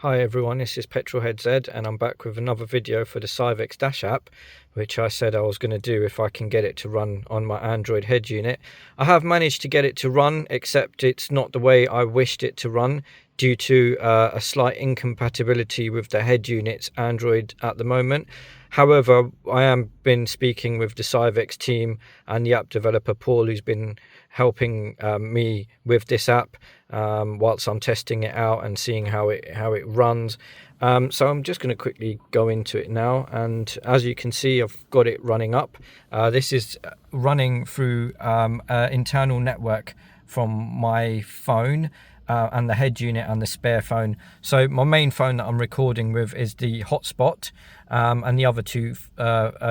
Hi everyone, this is Petrolhead Z and I'm back with another video for the Syvecs Dashapp, which I said I was going to do if I can get it to run on my Android head unit. I have managed to get it to run, except it's not the way I wished it to run due to a slight incompatibility with the head unit's Android at the moment. However, I am been speaking with the Syvecs team and the app developer Paul, who's been helping me with this app whilst I'm testing it out and seeing how it runs. So I'm just going to quickly go into it now, and as you can see, I've got it running up. This is running through an internal network from my phone and the head unit and the spare phone. So my main phone that I'm recording with is the hotspot, and the other two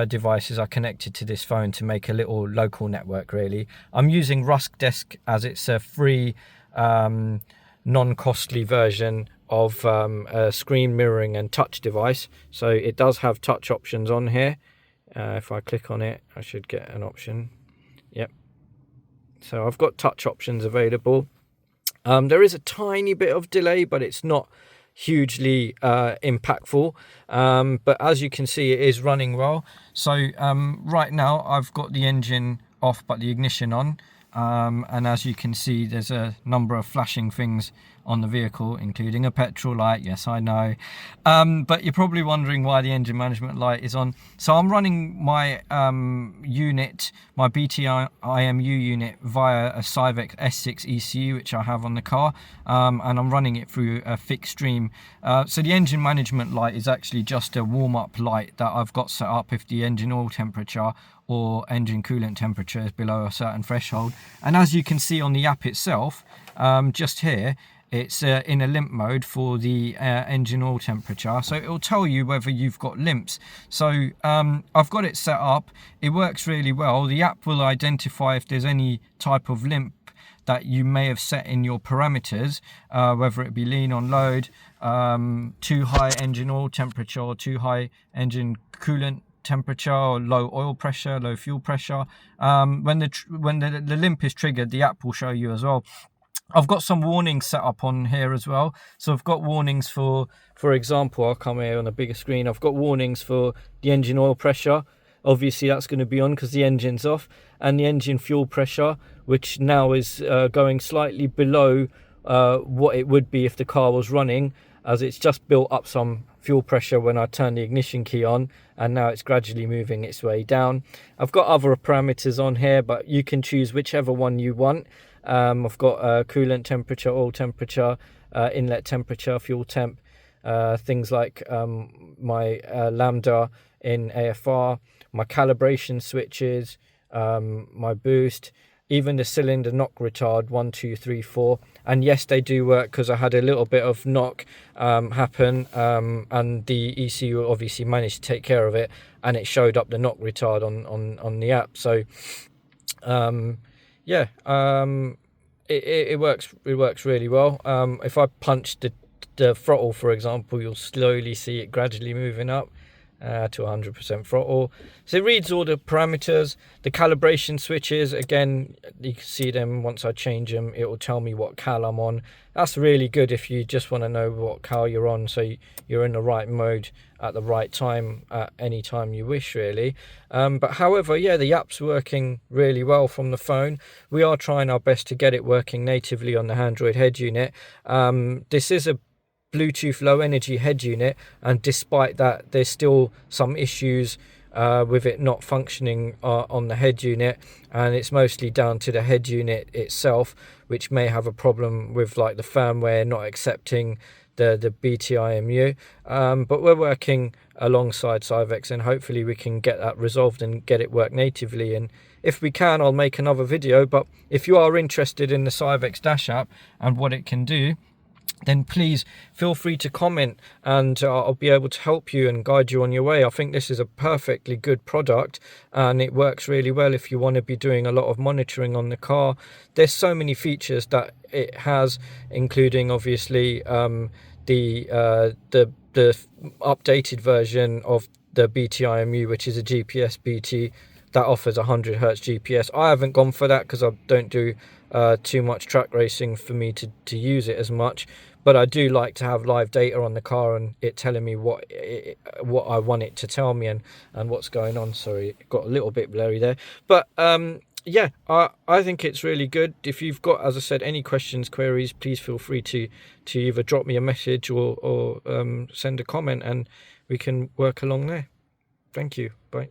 devices are connected to this phone to make a little local network. Really, I'm using Desk as it's a free non-costly version of a screen mirroring and touch device. So it does have touch options on here. If I click on it, I should get an option. Yep, so I've got touch options available. There is a tiny bit of delay, but it's not hugely impactful. But as you can see, it is running well. So right now I've got the engine off but the ignition on, and as you can see, there's a number of flashing things on the vehicle, including a petrol light. Yes, I know, but you're probably wondering why the engine management light is on. So I'm running my unit, my BTIMU unit, via a Syvecs S6 ECU which I have on the car, and I'm running it through a fixed stream. So the engine management light is actually just a warm-up light that I've got set up if the engine oil temperature or engine coolant temperature is below a certain threshold. And as you can see on the app itself, just here, it's in a limp mode for the engine oil temperature, so it will tell you whether you've got limps. So I've got it set up. It works really well. The app will identify if there's any type of limp that you may have set in your parameters, whether it be lean on load, too high engine oil temperature, or too high engine coolant temperature, or low oil pressure, low fuel pressure. When the limp is triggered, the app will show you as well. I've got some warnings set up on here as well. So I've got warnings for example, I'll come here on a bigger screen. I've got warnings for the engine oil pressure. Obviously that's going to be on because the engine's off, and the engine fuel pressure, which now is going slightly below what it would be if the car was running, as it's just built up some fuel pressure when I turn the ignition key on, and now it's gradually moving its way down. I've got other parameters on here, but you can choose whichever one you want. I've got coolant temperature, oil temperature, inlet temperature, fuel temp, things like my lambda in AFR, my calibration switches, my boost, even the cylinder knock retard 1, 2, 3, 4. And yes, they do work because I had a little bit of knock happen, and the ECU obviously managed to take care of it, and it showed up the knock retard on the app. So yeah, it works really well. If I punch the throttle, for example, you'll slowly see it gradually moving up to 100% throttle. So it reads all the parameters. The calibration switches, again, you can see them. Once I change them, it will tell me what cal I'm on. That's really good if you just want to know what cal you're on, so you're in the right mode at the right time at any time you wish, really. But however, yeah, the app's working really well from the phone. We are trying our best to get it working natively on the Android head unit. This is a Bluetooth low energy head unit, and despite that, there's still some issues with it not functioning on the head unit, and it's mostly down to the head unit itself, which may have a problem with like the firmware not accepting the BTIMU. But we're working alongside Syvecs, and hopefully we can get that resolved and get it work natively. And if we can, I'll make another video. But if you are interested in the Syvecs Dashapp and what it can do, then please feel free to comment, and I'll be able to help you and guide you on your way. I think this is a perfectly good product, and it works really well if you want to be doing a lot of monitoring on the car. There's so many features that it has, including obviously the updated version of the BTIMU, which is a GPS BT that offers 100 Hz GPS. I haven't gone for that because I don't do too much track racing for me to use it as much, but I do like to have live data on the car and it telling me what I want it to tell me and what's going on. Sorry, it got a little bit blurry there, but yeah, I think it's really good. If you've got, as I said, any questions, queries, please feel free to either drop me a message or send a comment, and we can work along there. Thank you. Bye.